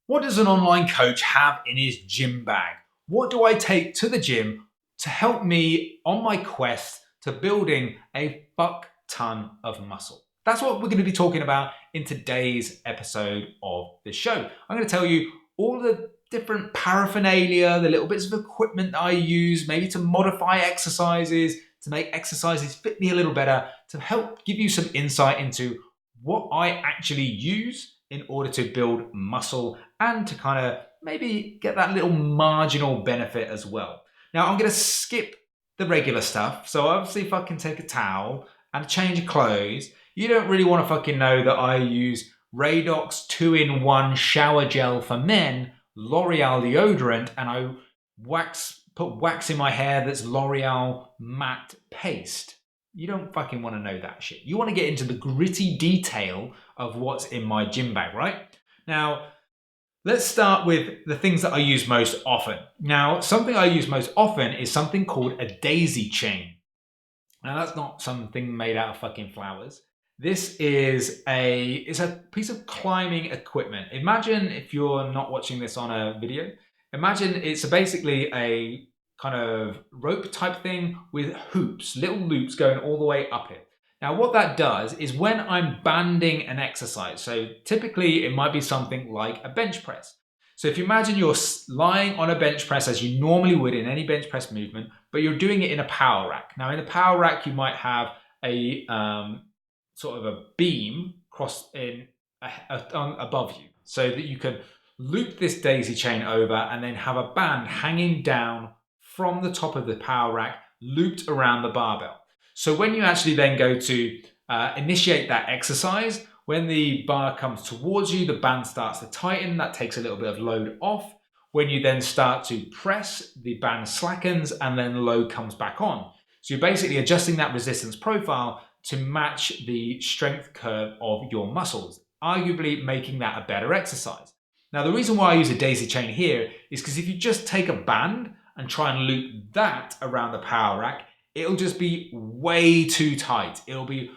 What does an online coach have in his gym bag? What do I take to the gym to help me on my quest to building a fuck ton of muscle? That's what we're going to be talking about in today's episode of the show. I'm going to tell you all the different paraphernalia, the little bits of equipment that I use, maybe to modify exercises, to make exercises fit me a little better, to help give you some insight into what I actually use in order to build muscle and to kind of maybe get that little marginal benefit as well. Now, I'm going to skip the regular stuff. So obviously, if I can take a towel and a change of clothes, you don't really want to fucking know that I use Radox 2-in-1 shower gel for men, L'Oreal deodorant, and I put wax in my hair that's L'Oreal matte paste. You don't fucking want to know that shit. You want to get into the gritty detail of what's in my gym bag, right? Now, let's start with the things that I use most often. Now, something I use most often is something called a daisy chain. Now, that's not something made out of fucking flowers. This is a piece of climbing equipment. Imagine, if you're not watching this on a video, imagine it's basically a kind of rope type thing with hoops, little loops going all the way up it. Now, what that does is when I'm banding an exercise, so typically it might be something like a bench press. So if you imagine you're lying on a bench press as you normally would in any bench press movement, but you're doing it in a power rack. Now, in a power rack, you might have a sort of a beam above you so that you can loop this daisy chain over and then have a band hanging down from the top of the power rack looped around the barbell. So when you actually then go to initiate that exercise, when the bar comes towards you, the band starts to tighten. That takes a little bit of load off. When you then start to press, the band slackens and then load comes back on. So you're basically adjusting that resistance profile to match the strength curve of your muscles, arguably making that a better exercise. Now, the reason why I use a daisy chain here is because if you just take a band and try and loop that around the power rack, it'll just be way too tight. It'll be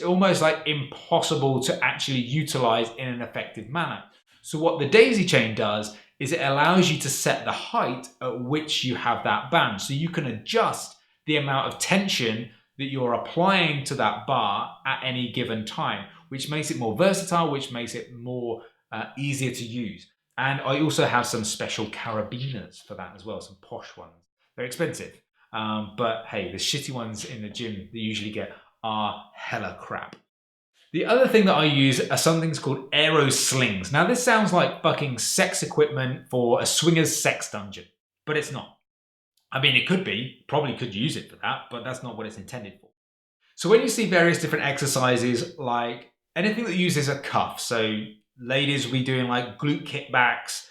almost like impossible to actually utilize in an effective manner. So what the daisy chain does is it allows you to set the height at which you have that band. So you can adjust the amount of tension that you're applying to that bar at any given time, which makes it more versatile, which makes it more easier to use. And I also have some special carabiners for that as well, some posh ones. They're expensive, but hey, the shitty ones in the gym that you usually get are hella crap. The other thing that I use are some things called aero slings. Now, this sounds like fucking sex equipment for a swingers sex dungeon, but it's not. I mean, it could be, probably could use it for that, but that's not what it's intended for. So when you see various different exercises, like anything that uses a cuff, so ladies will be doing like glute kickbacks,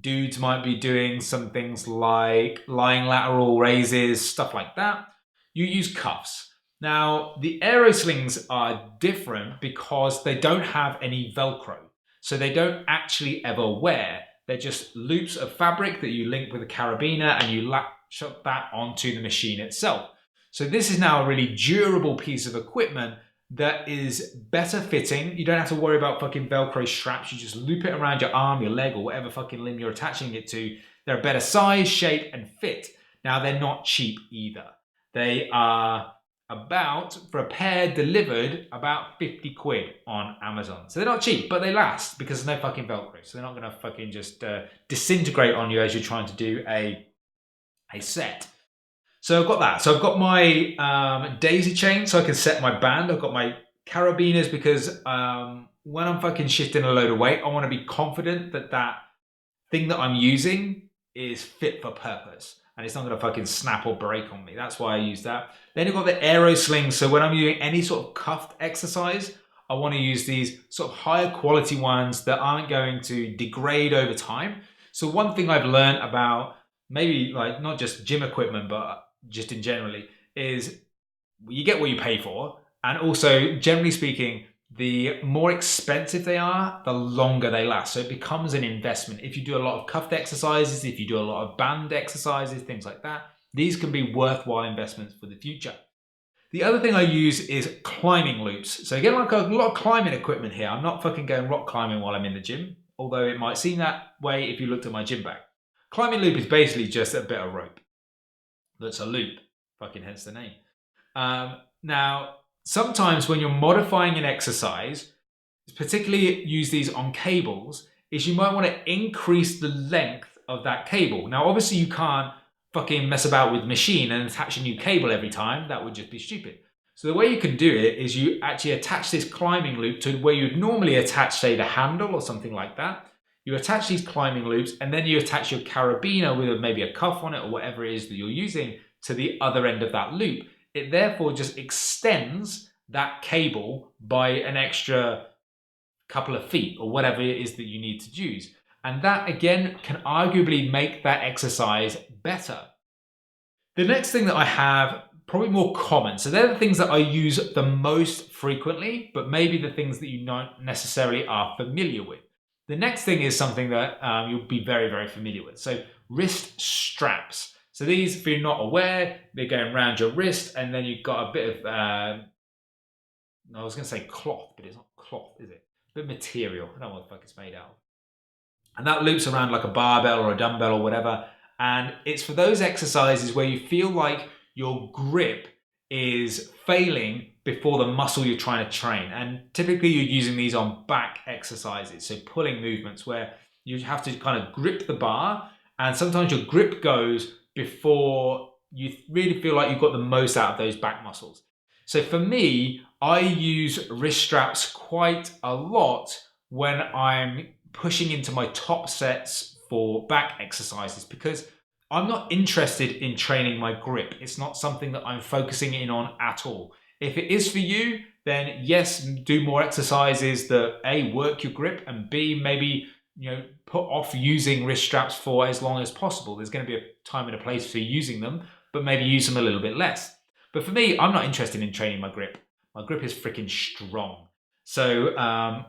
dudes might be doing some things like lying lateral raises, stuff like that, you use cuffs. Now, the aero slings are different because they don't have any Velcro, so they don't actually ever wear. They're just loops of fabric that you link with a carabiner and you shove that onto the machine itself. So this is now a really durable piece of equipment that is better fitting. You don't have to worry about fucking Velcro straps. You just loop it around your arm, your leg, or whatever fucking limb you're attaching it to. They're a better size, shape, and fit. Now, they're not cheap either. They are about, for a pair delivered, about 50 quid on Amazon. So they're not cheap, but they last because there's no fucking Velcro. So they're not going to fucking just disintegrate on you as you're trying to do a set. So I've got that. So I've got my daisy chain so I can set my band. I've got my carabiners because when I'm fucking shifting a load of weight, I want to be confident that that thing that I'm using is fit for purpose and it's not going to fucking snap or break on me. That's why I use that. Then I've got the aero slings. So when I'm doing any sort of cuffed exercise, I want to use these sort of higher quality ones that aren't going to degrade over time. So one thing I've learned about maybe like not just gym equipment, but just in generally, is you get what you pay for. And also, generally speaking, the more expensive they are, the longer they last. So it becomes an investment. If you do a lot of cuffed exercises, if you do a lot of band exercises, things like that, these can be worthwhile investments for the future. The other thing I use is climbing loops. So again, like a lot of climbing equipment here. I'm not fucking going rock climbing while I'm in the gym. although it might seem that way if you looked at my gym bag. Climbing loop is basically just a bit of rope that's a loop, fucking hence the name. Now, sometimes when you're modifying an exercise, particularly use these on cables, is you might want to increase the length of that cable. Now, obviously you can't fucking mess about with machine and attach a new cable every time. That would just be stupid. So the way you can do it is you actually attach this climbing loop to where you'd normally attach, say, the handle or something like that. You attach these climbing loops and then you attach your carabiner with maybe a cuff on it or whatever it is that you're using to the other end of that loop. It therefore just extends that cable by an extra couple of feet or whatever it is that you need to use. And that again can arguably make that exercise better. The next thing that I have, probably more common. So they're the things that I use the most frequently, but maybe the things that you not necessarily are familiar with. The next thing is something that you'll be very, very familiar with. So wrist straps. So these, if you're not aware, they're going around your wrist and then you've got a bit of, I was going to say cloth, but it's not cloth, is it? A bit of material. I don't know what the fuck it's made out of. And that loops around like a barbell or a dumbbell or whatever. And it's for those exercises where you feel like your grip is failing before the muscle you're trying to train. And typically you're using these on back exercises, so pulling movements where you have to kind of grip the bar, and sometimes your grip goes before you really feel like you've got the most out of those back muscles. So for me, I use wrist straps quite a lot when I'm pushing into my top sets for back exercises, because I'm not interested in training my grip. It's not something that I'm focusing in on at all. If it is for you, then yes, do more exercises that A, work your grip, and B, maybe put off using wrist straps for as long as possible. There's going to be a time and a place for using them, but maybe use them a little bit less. But for me, I'm not interested in training my grip. My grip is freaking strong. So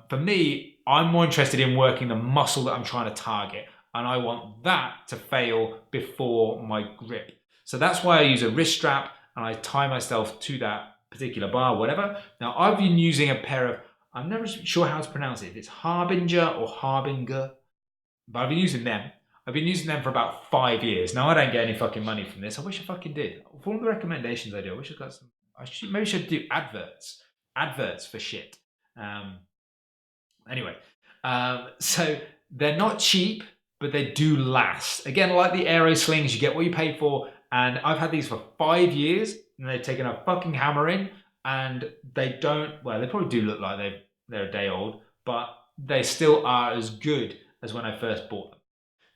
for me, I'm more interested in working the muscle that I'm trying to target. And I want that to fail before my grip. So that's why I use a wrist strap and I tie myself to that particular bar, whatever. Now I've been using a pair of, I'm never sure how to pronounce it. If it's Harbinger or Harbinger, but I've been using them. I've been using them for about 5 years. Now I don't get any fucking money from this. I wish I fucking did. For all the recommendations I do, I wish I got some, maybe should do adverts for shit. Anyway, so they're not cheap, but they do last. Again, like the Aero Slings, you get what you pay for. And I've had these for 5 years and they've taken a fucking hammer in, and they don't, well, they probably do look like they're a day old, but they still are as good as when I first bought them.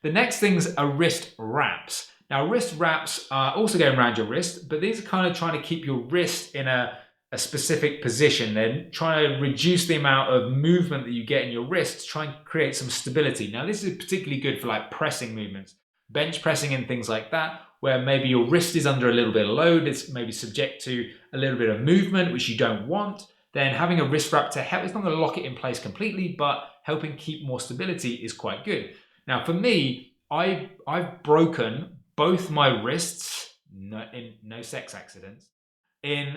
The next things are wrist wraps. Now, wrist wraps are also going around your wrist, but these are kind of trying to keep your wrist in a specific position. They're trying to reduce the amount of movement that you get in your wrist to try and create some stability. Now, this is particularly good for like pressing movements, bench pressing and things like that, where maybe your wrist is under a little bit of load, it's maybe subject to a little bit of movement, which you don't want. Then having a wrist wrap to help, it's not going to lock it in place completely, but helping keep more stability is quite good. Now, for me, I've broken both my wrists, in no sex accidents, when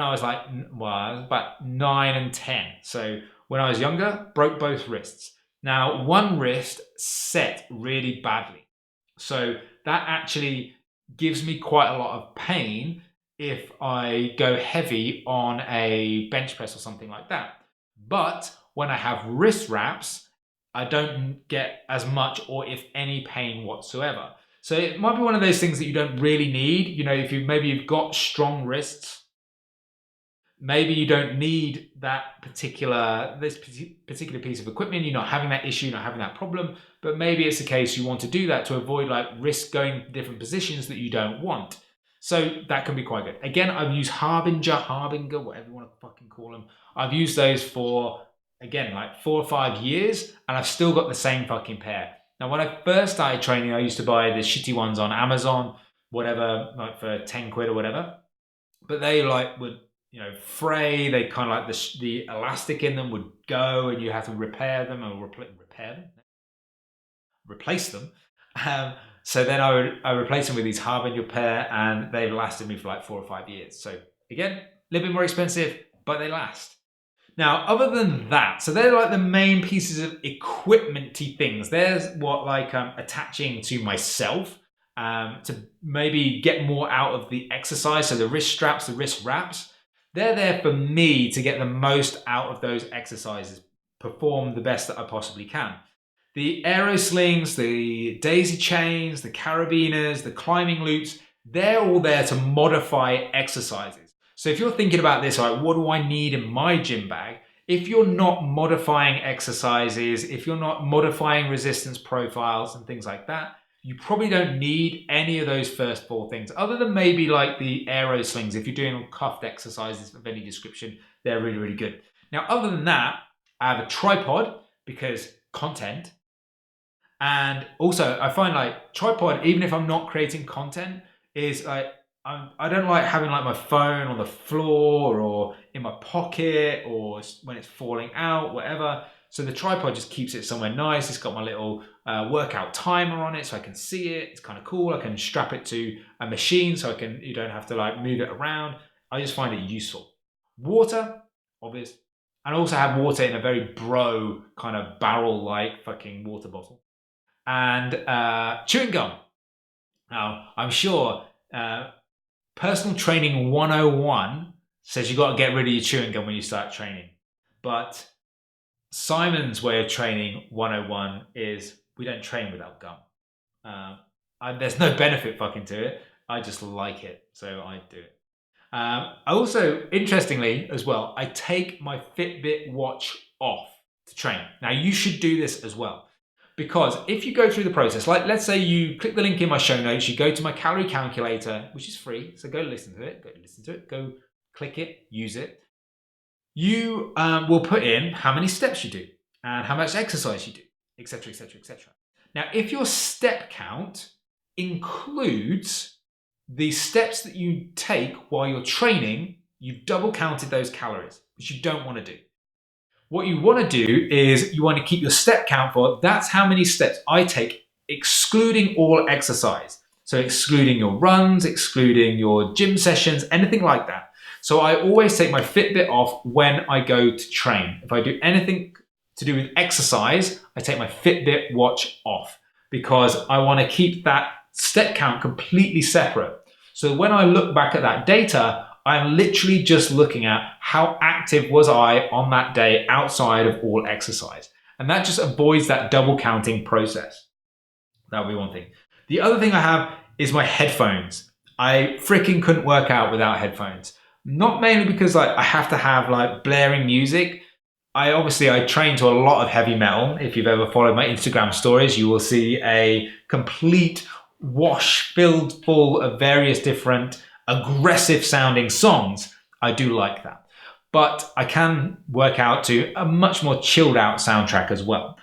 I was about 9 and 10. So when I was younger, broke both wrists. Now, one wrist set really badly. So that actually gives me quite a lot of pain if I go heavy on a bench press or something like that. But when I have wrist wraps, I don't get as much or if any pain whatsoever. So it might be one of those things that you don't really need. If you've got strong wrists, maybe you don't need this particular piece of equipment. You're not having that issue, not having that problem, but maybe it's a case you want to do that to avoid like wrist going different positions that you don't want. So that can be quite good. Again, I've used Harbinger, whatever you want to fucking call them. I've used those for, again, like 4 or 5 years, and I've still got the same fucking pair. Now, when I first started training, I used to buy the shitty ones on Amazon, whatever, like for 10 quid or whatever. But they would fray. They kind of like the elastic in them would go, and you have to repair them or replace them. So then I replaced them with these Harbinger pair, and they've lasted me for like 4 or 5 years. So again, a little bit more expensive, but they last. Now, other than that, so they're like the main pieces of equipment-y things. There's what like attaching to myself to maybe get more out of the exercise. So the wrist straps, the wrist wraps, they're there for me to get the most out of those exercises, perform the best that I possibly can. The aero slings, the daisy chains, the carabiners, the climbing loops, they're all there to modify exercises. So if you're thinking about this, like, what do I need in my gym bag? If you're not modifying exercises, if you're not modifying resistance profiles and things like that, you probably don't need any of those first four things, other than maybe like the aero slings. If you're doing cuffed exercises of any description, they're really, really good. Now, other than that, I have a tripod because content. And also, I find like tripod, even if I'm not creating content, is like I don't like having like my phone on the floor or in my pocket or when it's falling out, whatever. So the tripod just keeps it somewhere nice. It's got my little workout timer on it, so I can see it. It's kind of cool. I can strap it to a machine, so you don't have to like move it around. I just find it useful. Water, obvious, and I also have water in a very bro kind of barrel-like fucking water bottle. And chewing gum. Now, I'm sure personal training 101 says you got to get rid of your chewing gum when you start training. But Simon's way of training 101 is we don't train without gum. There's no benefit fucking to it. I just like it, so I do it. I also, interestingly as well, I take my Fitbit watch off to train. Now, you should do this as well. Because if you go through the process, like let's say you click the link in my show notes, you go to my calorie calculator, which is free. So go listen to it, go click it, use it. You will put in how many steps you do and how much exercise you do, etc., etc., etc. Now, if your step count includes the steps that you take while you're training, you've double counted those calories, which you don't want to do. What you want to do is you want to keep your step count for, that's how many steps I take, excluding all exercise. So excluding your runs, excluding your gym sessions, anything like that. So I always take my Fitbit off when I go to train. If I do anything to do with exercise, I take my Fitbit watch off because I want to keep that step count completely separate. So when I look back at that data, I'm literally just looking at how active was I on that day outside of all exercise. And that just avoids that double counting process. That would be one thing. The other thing I have is my headphones. I freaking couldn't work out without headphones. Not mainly because like I have to have like blaring music. I train to a lot of heavy metal. If you've ever followed my Instagram stories, you will see a complete wash filled full of various different aggressive sounding songs. I do like that. But I can work out to a much more chilled out soundtrack as well.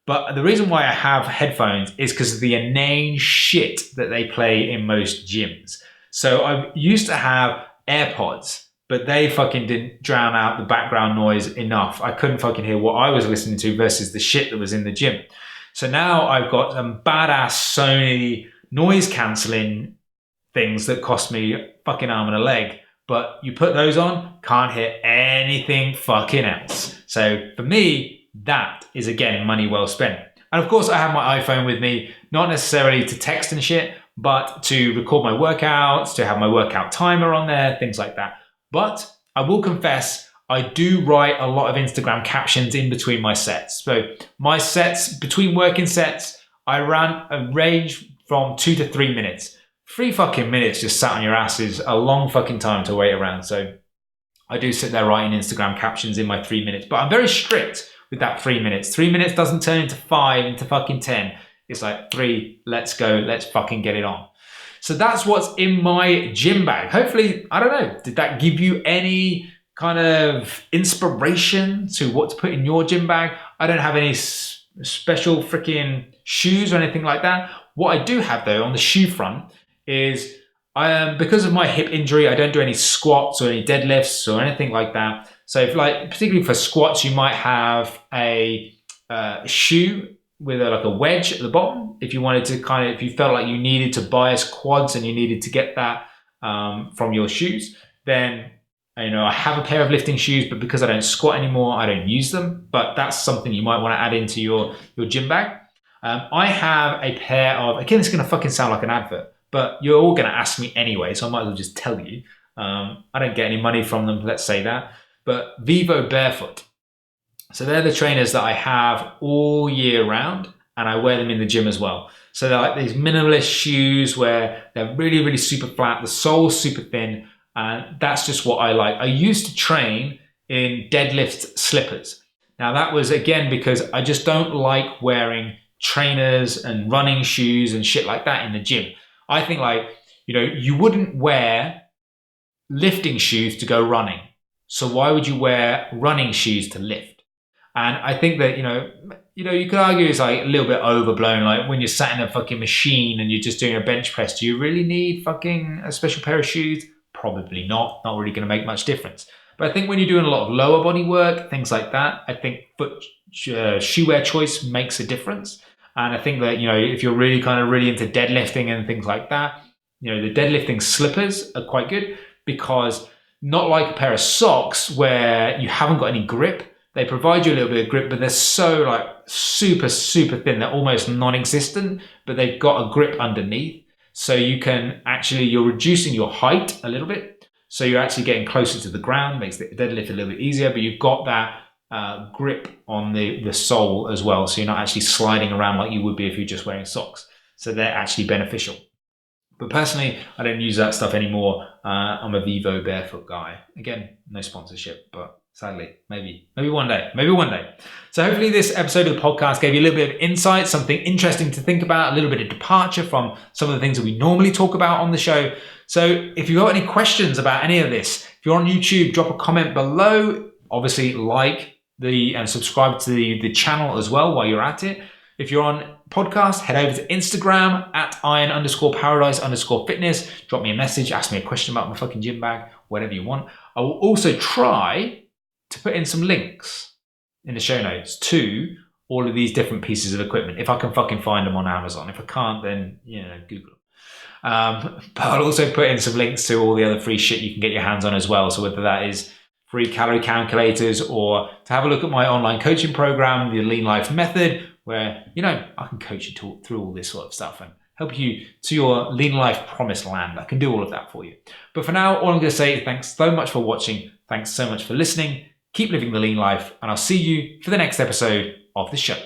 But the reason why I have headphones is because of the inane shit that they play in most gyms. So I used to have AirPods, but they fucking didn't drown out the background noise enough. I couldn't fucking hear what I was listening to versus the shit that was in the gym. So now I've got some badass Sony noise cancelling things that cost me a fucking arm and a leg. But you put those on, can't hear anything fucking else. So for me, that is again money well spent. And of course I have my iPhone with me, not necessarily to text and shit, but to record my workouts, to have my workout timer on there, things like that. But I will confess, I do write a lot of Instagram captions in between my sets. So my sets, between working sets, I ran a range from 2 to 3 minutes. 3 fucking minutes just sat on your ass is a long fucking time to wait around. So I do sit there writing Instagram captions in my 3 minutes, but I'm very strict with that 3 minutes. 3 minutes doesn't turn into 5, into fucking 10. It's like 3, let's go, let's fucking get it on. So that's what's in my gym bag. Hopefully, I don't know, did that give you any kind of inspiration to what to put in your gym bag? I don't have any special freaking shoes or anything like that. What I do have though on the shoe front is because of my hip injury, I don't do any squats or any deadlifts or anything like that. So if like, particularly for squats, you might have a shoe with like a wedge at the bottom. If you wanted to if you felt like you needed to bias quads and you needed to get that from your shoes, then You know, I have a pair of lifting shoes, but because I don't squat anymore, I don't use them. But that's something you might want to add into your gym bag. I have a pair of, again, it's going to fucking sound like an advert, but you're all going to ask me anyway, so I might as well just tell you. I don't get any money from them, let's say that. But Vivo Barefoot. So they're the trainers that I have all year round, and I wear them in the gym as well. So they're like these minimalist shoes where they're really, really super flat. The sole's super thin. And that's just what I like. I used to train in deadlift slippers. Now that was again because I just don't like wearing trainers and running shoes and shit like that in the gym. I think like, you know, you wouldn't wear lifting shoes to go running. So why would you wear running shoes to lift? And I think that, you know, you could argue it's like a little bit overblown. Like when you're sat in a fucking machine and you're just doing a bench press, do you really need fucking a special pair of shoes? Probably not really going to make much difference. But I think when you're doing a lot of lower body work, things like that, I think shoe wear choice makes a difference. And I think that, you know, if you're really into deadlifting and things like that, you know, the deadlifting slippers are quite good because not like a pair of socks where you haven't got any grip. They provide you a little bit of grip, but they're so like super, super thin. They're almost non-existent, but they've got a grip underneath. So you can actually, you're reducing your height a little bit. So you're actually getting closer to the ground, makes the deadlift a little bit easier, but you've got that grip on the sole as well. So you're not actually sliding around like you would be if you're just wearing socks. So they're actually beneficial. But personally, I don't use that stuff anymore. I'm a Vivo Barefoot guy. Again, no sponsorship, but sadly, maybe one day. So hopefully this episode of the podcast gave you a little bit of insight, something interesting to think about, a little bit of departure from some of the things that we normally talk about on the show. So if you've got any questions about any of this, if you're on YouTube, drop a comment below. Obviously, like and subscribe to the channel as well while you're at it. If you're on podcast, head over to Instagram at iron_paradise_fitness. Drop me a message, ask me a question about my fucking gym bag, whatever you want. I will also try to put in some links in the show notes to all of these different pieces of equipment. If I can fucking find them on Amazon. If I can't, then, you know, Google them. But I'll also put in some links to all the other free shit you can get your hands on as well. So whether that is free calorie calculators or to have a look at my online coaching program, the Lean Life Method, where, you know, I can coach you through all this sort of stuff and help you to your lean life promised land. I can do all of that for you. But for now, all I'm going to say is thanks so much for watching. Thanks so much for listening. Keep living the lean life, and I'll see you for the next episode of the show.